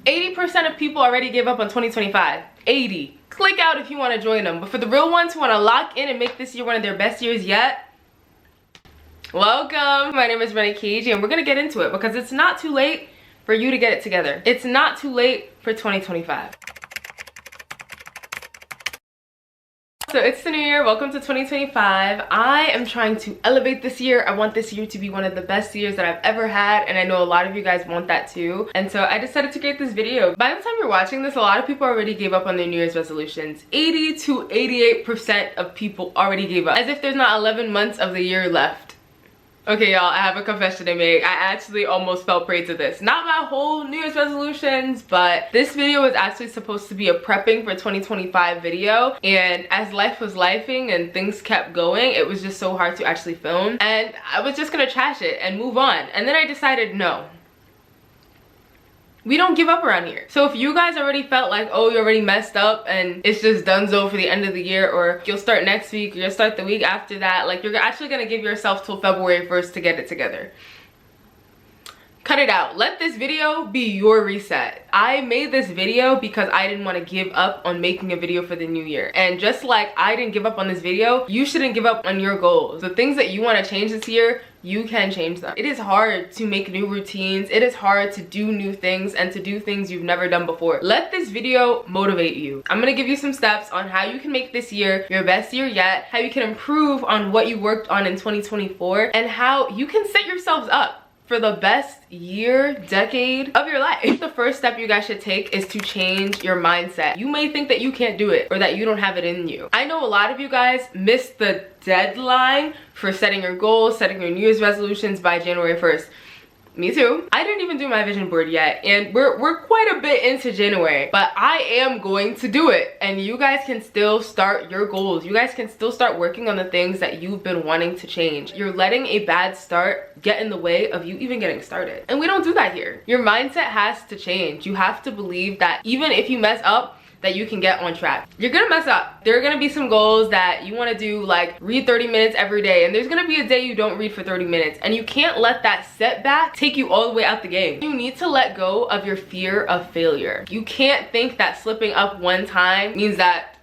80% of people already gave up on 2025. 80. Click out if you want to join them. But for the real ones who want to lock in and make this year one of their best years yet, welcome. My name is Hiiiiii and we're going to get into it because it's not too late for you to get it together. It's not too late for 2025. So it's the new year. Welcome to 2025. I am trying to elevate this year. I want this year to be one of the best years that I've ever had, and I know a lot of you guys want that too. And so I decided to create this video. By the time you're watching this, a lot of people already gave up on their New Year's resolutions. 80 to 88% of people already gave up, as if there's not 11 months of the year left. Okay, y'all, I have a confession to make. I actually almost fell prey to this. Not my whole New Year's resolutions, but this video was actually supposed to be a prepping for 2025 video. And as life was lifing and things kept going, it was just so hard to actually film. And I was just gonna trash it and move on. And then I decided, no. We don't give up around here. So if you guys already felt like, oh, you already messed up and it's just donezo for the end of the year, or you'll start next week, or you'll start the week after that, like you're actually gonna give yourself till February 1st to get it together. Cut it out. Let this video be your reset. I made this video because I didn't want to give up on making a video for the new year. And just like I didn't give up on this video, you shouldn't give up on your goals. The things that you want to change this year, you can change them. It is hard to make new routines. It is hard to do new things and to do things you've never done before. Let this video motivate you. I'm gonna give you some steps on how you can make this year your best year yet, how you can improve on what you worked on in 2024, and how you can set yourselves up for the best year, decade of your life. The first step you guys should take is to change your mindset. You may think that you can't do it or that you don't have it in you. I know a lot of you guys missed the deadline for setting your goals, setting your New Year's resolutions by January 1st. Me too. I didn't even do my vision board yet, and we're quite a bit into January, but I am going to do it. And you guys can still start your goals. You guys can still start working on the things that you've been wanting to change. You're letting a bad start get in the way of you even getting started. And we don't do that here. Your mindset has to change. You have to believe that even if you mess up, that you can get on track. You're gonna mess up. There are gonna be some goals that you want to do, like read 30 minutes every day, and there's gonna be a day you don't read for 30 minutes, and you can't let that setback take you all the way out the game. You need to let go of your fear of failure. You can't think that slipping up one time means that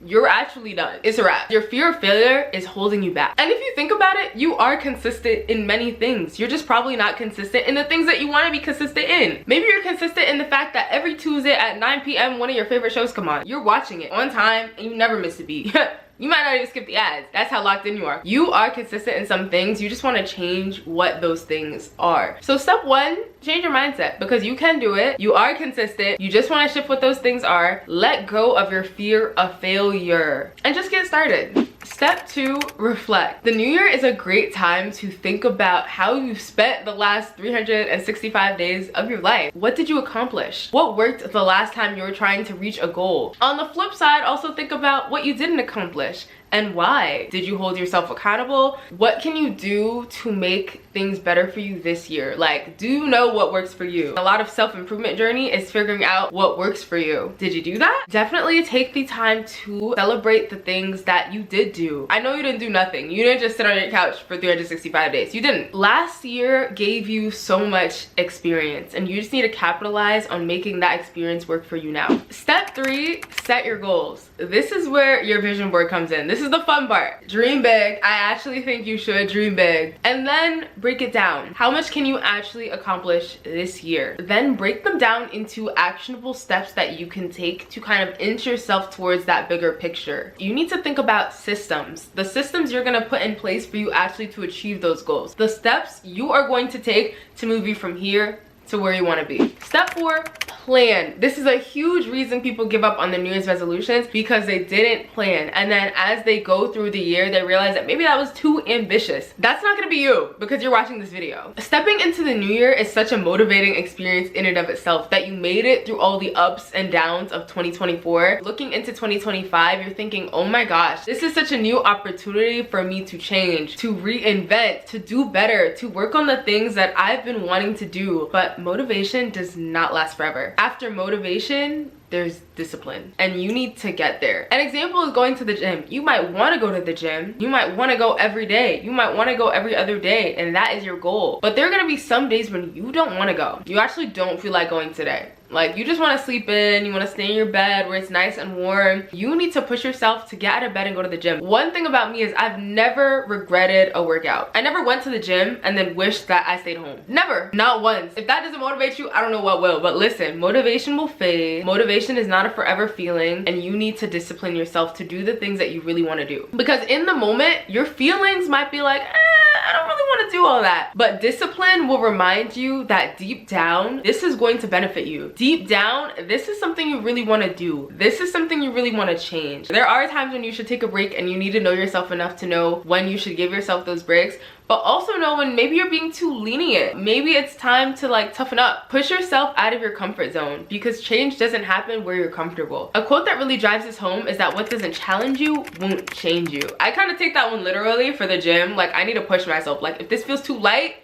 you're actually done. It's a wrap. Your fear of failure is holding you back. And if you think about it, you are consistent in many things. You're just probably not consistent in the things that you want to be consistent in. Maybe you're consistent in the fact that every Tuesday at 9 p.m. one of your favorite shows come on. You're watching it on time and you never miss a beat. You might not even skip the ads. That's how locked in you are. You are consistent in some things. You just want to change what those things are. So step one, change your mindset, because you can do it. You are consistent. You just want to shift what those things are. Let go of your fear of failure and just get started. Step two, reflect. The new year is a great time to think about how you spent the last 365 days of your life. What did you accomplish? What worked the last time you were trying to reach a goal? On the flip side, also think about what you didn't accomplish and why. Did you hold yourself accountable? What can you do to make things better for you this year? Like, do you know what works for you? A lot of self-improvement journey is figuring out what works for you. Did you do that? Definitely take the time to celebrate the things that you did do. I know you didn't do nothing. You didn't just sit on your couch for 365 days. You didn't. Last year gave you so much experience, and you just need to capitalize on making that experience work for you now. Step three, set your goals. This is where your vision board comes in. This is the fun part. Dream big. I actually think you should dream big. And then break it down. How much can you actually accomplish this year? Then break them down into actionable steps that you can take to kind of inch yourself towards that bigger picture. You need to think about systems. The systems you're gonna put in place for you actually to achieve those goals. The steps you are going to take to move you from here to where you want to be. Step four, plan. This is a huge reason people give up on their New Year's resolutions, because they didn't plan, and then as they go through the year they realize that maybe that was too ambitious. That's not gonna be you because you're watching this video. Stepping into the new year is such a motivating experience in and of itself, that you made it through all the ups and downs of 2024. Looking into 2025, you're thinking, oh my gosh, this is such a new opportunity for me to change, to reinvent, to do better, to work on the things that I've been wanting to do. But motivation does not last forever. After motivation, there's discipline, and you need to get there. An example is going to the gym. You might want to go to the gym. You might want to go every day. You might want to go every other day, and that is your goal. But there are going to be some days when you don't want to go. You actually don't feel like going today. Like, you just want to sleep in, you want to stay in your bed where it's nice and warm. You need to push yourself to get out of bed and go to the gym. One thing about me is I've never regretted a workout. I never went to the gym and then wished that I stayed home. Never. Not once. If that doesn't motivate you, I don't know what will. But listen, motivation will fade. Motivation is not a forever feeling, and you need to discipline yourself to do the things that you really want to do. Because in the moment, your feelings might be like, I don't really want to do all that. But discipline will remind you that deep down, this is going to benefit you. Deep down, this is something you really want to do. This is something you really want to change. There are times when you should take a break, and you need to know yourself enough to know when you should give yourself those breaks, but also know when maybe you're being too lenient. Maybe it's time to like toughen up. Push yourself out of your comfort zone, because change doesn't happen where you're comfortable. A quote that really drives this home is that what doesn't challenge you won't change you. I kind of take that one literally for the gym. Like, I need to push myself. Like, if this feels too light,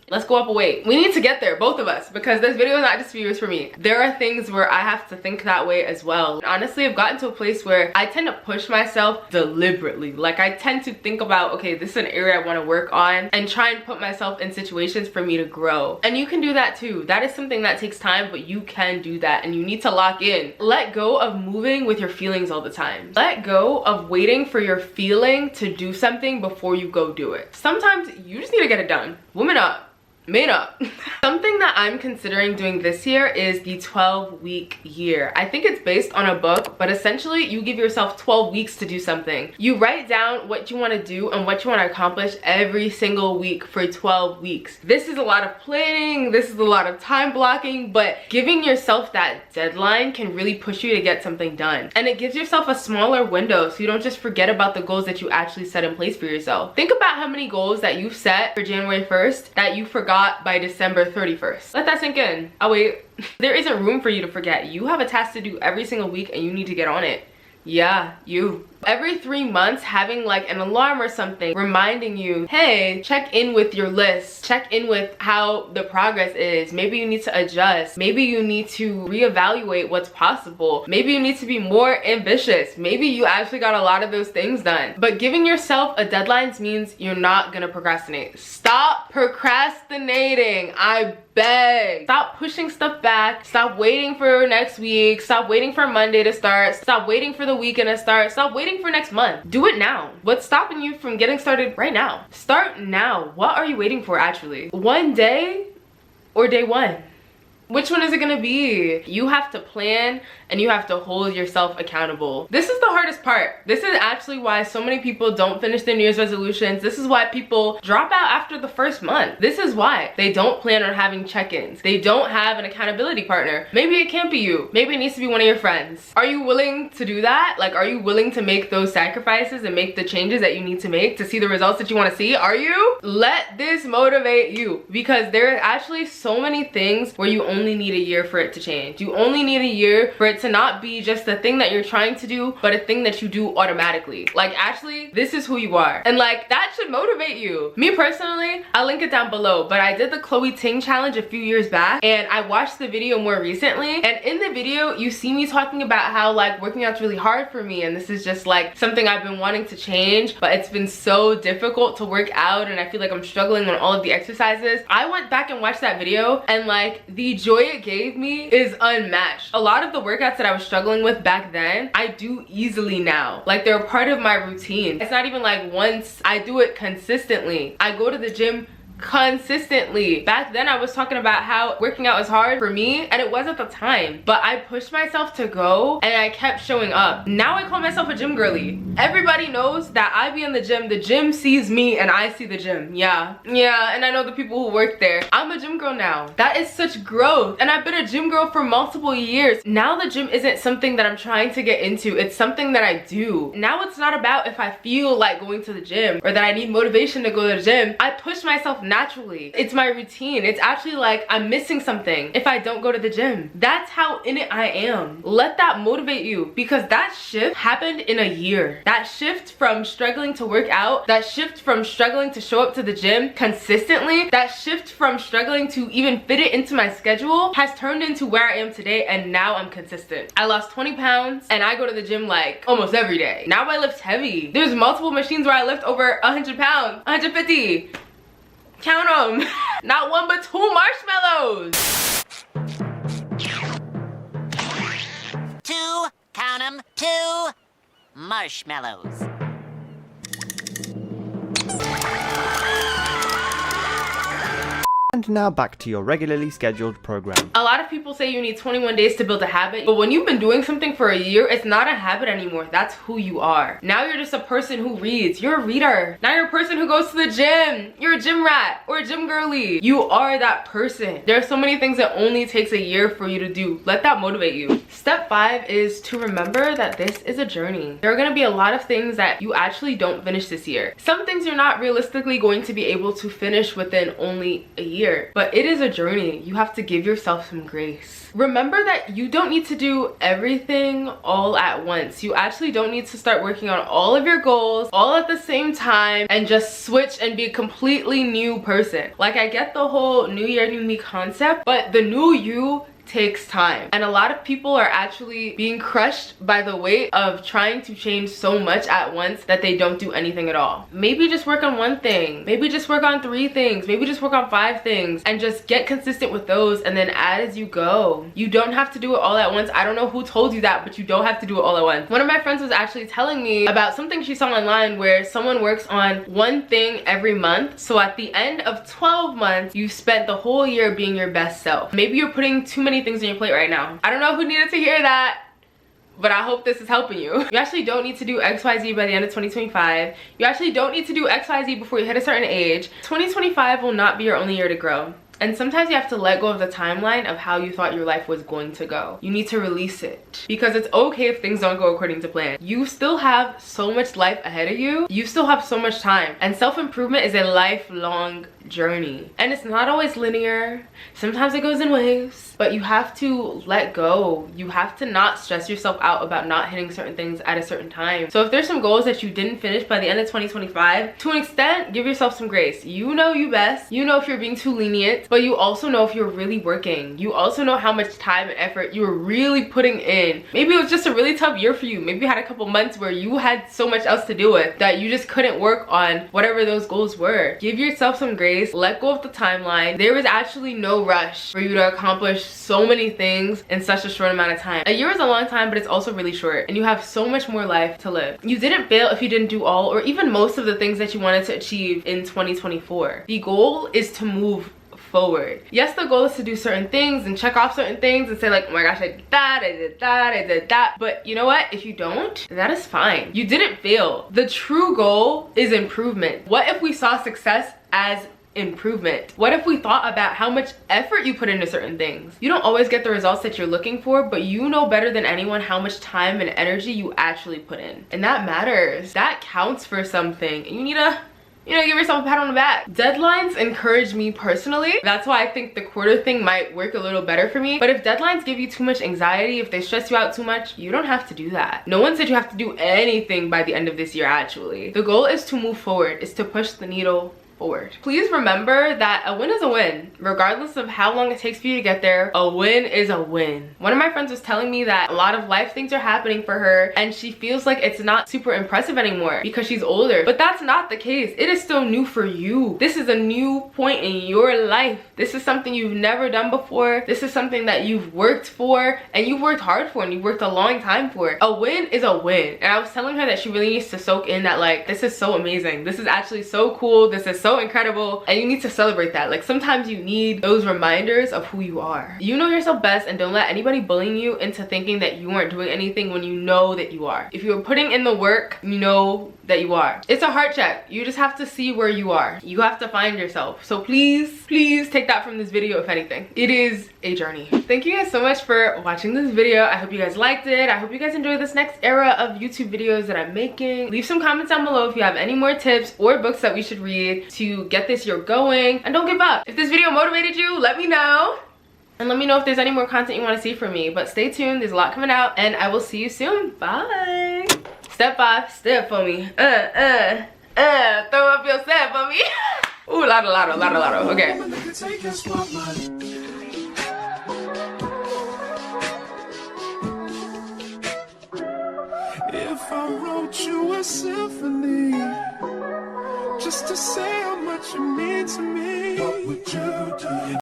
let's go up a weight. We need to get there, both of us, because this video is not just for you, it's for me. There are things where I have to think that way as well. Honestly, I've gotten to a place where I tend to push myself deliberately. Like, I tend to think about, okay, this is an area I want to work on, and try and put myself in situations for me to grow. And you can do that too. That is something that takes time, but you can do that, and you need to lock in. Let go of moving with your feelings all the time. Let go of waiting for your feeling to do something before you go do it. Sometimes you just need to get it done. Woman up. Made up. Something that I'm considering doing this year is the 12-week year. I think it's based on a book, but essentially you give yourself 12 weeks to do something. You write down what you want to do and what you want to accomplish every single week for 12 weeks. This is a lot of planning, this is a lot of time blocking, but giving yourself that deadline can really push you to get something done. And it gives yourself a smaller window so you don't just forget about the goals that you actually set in place for yourself. Think about how many goals that you've set for January 1st that you forgot by December 31st. Let that sink in. I'll wait. There isn't room for you to forget. You have a task to do every single week, and you need to get on it. Yeah, you. Every 3 months, having like an alarm or something reminding you, hey, check in with your list, check in with how the progress is. Maybe you need to adjust. Maybe you need to reevaluate what's possible. Maybe you need to be more ambitious. Maybe you actually got a lot of those things done. But giving yourself a deadline means you're not gonna procrastinate. Stop procrastinating. I beg. Stop pushing stuff back. Stop waiting for next week. Stop waiting for Monday to start. Stop waiting for the weekend to start. Stop waiting for next month. Do it now. What's stopping you from getting started right now? Start now. What are you waiting for actually? One day or day one? Which one is it gonna be? You have to plan and you have to hold yourself accountable. This is the hardest part. This is actually why so many people don't finish their New Year's resolutions. This is why people drop out after the first month. This is why they don't plan on having check-ins. They don't have an accountability partner. Maybe it can't be you. Maybe it needs to be one of your friends. Are you willing to do that? Like, are you willing to make those sacrifices and make the changes that you need to make to see the results that you want to see? Are you? Let this motivate you, because there are actually so many things where you only need a year for it to change. You only need a year for it to not be just a thing that you're trying to do, but a thing that you do automatically. Like, actually, this is who you are. And like, that should motivate you. Me personally, I'll link it down below, but I did the Chloe Ting challenge a few years back, and I watched the video more recently. And in the video, you see me talking about how like working out's really hard for me, and this is just like something I've been wanting to change, but it's been so difficult to work out, and I feel like I'm struggling on all of the exercises. I went back and watched that video, and like, the joy it gave me is unmatched. A lot of the workouts that I was struggling with back then, I do easily now. Like, they're a part of my routine. It's not even like once, I do it consistently. I go to the gym consistently. Back then I was talking about how working out was hard for me, and it was at the time, but I pushed myself to go and I kept showing up. Now I call myself a gym girly. Everybody knows that I be in the gym sees me and I see the gym. Yeah, and I know the people who work there. I'm a gym girl now. That is such growth, and I've been a gym girl for multiple years. Now the gym isn't something that I'm trying to get into, it's something that I do. Now it's not about if I feel like going to the gym or that I need motivation to go to the gym. I push myself naturally. It's my routine. It's actually like I'm missing something if I don't go to the gym. That's how in it I am. Let that motivate you, because that shift happened in a year. That shift from struggling to work out, that shift from struggling to show up to the gym consistently, that shift from struggling to even fit it into my schedule has turned into where I am today, and now I'm consistent. I lost 20 pounds and I go to the gym like almost every day. Now I lift heavy. There's multiple machines where I lift over 100 pounds, 150. Count them. Not one but two marshmallows. 2 marshmallows. And now back to your regularly scheduled program. A lot of people say you need 21 days to build a habit, but when you've been doing something for a year, it's not a habit anymore. That's who you are. Now you're just a person who reads. You're a reader. Now you're a person who goes to the gym. You're a gym rat or a gym girly. You are that person. There are so many things that only takes a year for you to do. Let that motivate you. Step 5 is to remember that this is a journey. There are going to be a lot of things that you actually don't finish this year. Some things you're not realistically going to be able to finish within only a year. But it is a journey. You have to give yourself some grace. Remember that you don't need to do everything all at once. You actually don't need to start working on all of your goals all at the same time and just switch and be a completely new person. Like, I get the whole new year, new me concept, but the new you takes time, and a lot of people are actually being crushed by the weight of trying to change so much at once that they don't do anything at all. Maybe just work on one thing, maybe just work on 3 things, maybe just work on 5 things, and just get consistent with those and then add as you go. You don't have to do it all at once. I don't know who told you that, but you don't have to do it all at once. One of my friends was actually telling me about something she saw online where someone works on one thing every month, so at the end of 12 months you've spent the whole year being your best self. Maybe you're putting too many things on your plate right now. I don't know who needed to hear that, but I hope this is helping you. You actually don't need to do XYZ by the end of 2025. You actually don't need to do XYZ before you hit a certain age. 2025 will not be your only year to grow. And sometimes you have to let go of the timeline of how you thought your life was going to go. You need to release it, because it's okay if things don't go according to plan. You still have so much life ahead of you. You still have so much time. And self-improvement is a lifelong journey. And it's not always linear. Sometimes it goes in waves, but you have to let go. You have to not stress yourself out about not hitting certain things at a certain time. So if there's some goals that you didn't finish by the end of 2025, to an extent, give yourself some grace. You know you best. You know if you're being too lenient, but you also know if you're really working. You also know how much time and effort you were really putting in. Maybe it was just a really tough year for you. Maybe you had a couple months where you had so much else to deal with that you just couldn't work on whatever those goals were. Give yourself some grace. Let go of the timeline. There is actually no rush for you to accomplish so many things in such a short amount of time. A year is a long time, but it's also really short, and you have so much more life to live. You didn't fail if you didn't do all or even most of the things that you wanted to achieve in 2024. The goal is to move forward. Yes, the goal is to do certain things and check off certain things and say like, oh my gosh, I did that, I did that, I did that. But you know what? If you don't, that is fine. You didn't fail. The true goal is improvement. What if we saw success as improvement? What if we thought about how much effort you put into certain things? You don't always get the results that you're looking for, but you know better than anyone how much time and energy you actually put in. And that matters. That counts for something. And you need to, give yourself a pat on the back. Deadlines encourage me personally. That's why I think the quarter thing might work a little better for me. But if deadlines give you too much anxiety, if they stress you out too much, you don't have to do that. No one said you have to do anything by the end of this year, actually. The goal is to move forward, is to push the needle forward. Please remember that a win is a win. Regardless of how long it takes for you to get there, a win is a win. One of my friends was telling me that a lot of life things are happening for her and she feels like it's not super impressive anymore because she's older. But that's not the case. It is still new for you. This is a new point in your life. This is something you've never done before. This is something that you've worked for and you've worked hard for and you've worked a long time for. A win is a win. And I was telling her that she really needs to soak in that, like, this is so amazing. This is actually so cool. This is so incredible, and you need to celebrate that. Like, sometimes you need those reminders of who you are. You know yourself best, and don't let anybody bullying you into thinking that you aren't doing anything when you know that you are. If you're putting in the work, you know that you are. It's a heart check. You just have to see where you are. You have to find yourself. So please take that from this video. If anything, it is a journey. Thank you guys so much for watching this video. I hope you guys liked it. I hope you guys enjoy this next era of YouTube videos that I'm making. Leave some comments down below if you have any more tips or books that we should read to get this year going, and don't give up. If this video motivated you, let me know, and let me know if there's any more content you want to see from me. But stay tuned, there's a lot coming out, and I will see you soon. Bye. Step 5, step for me. Throw up your step for me. Ooh, lotto. Okay. If I wrote you a symphony just to say how much you mean to me, what would you do?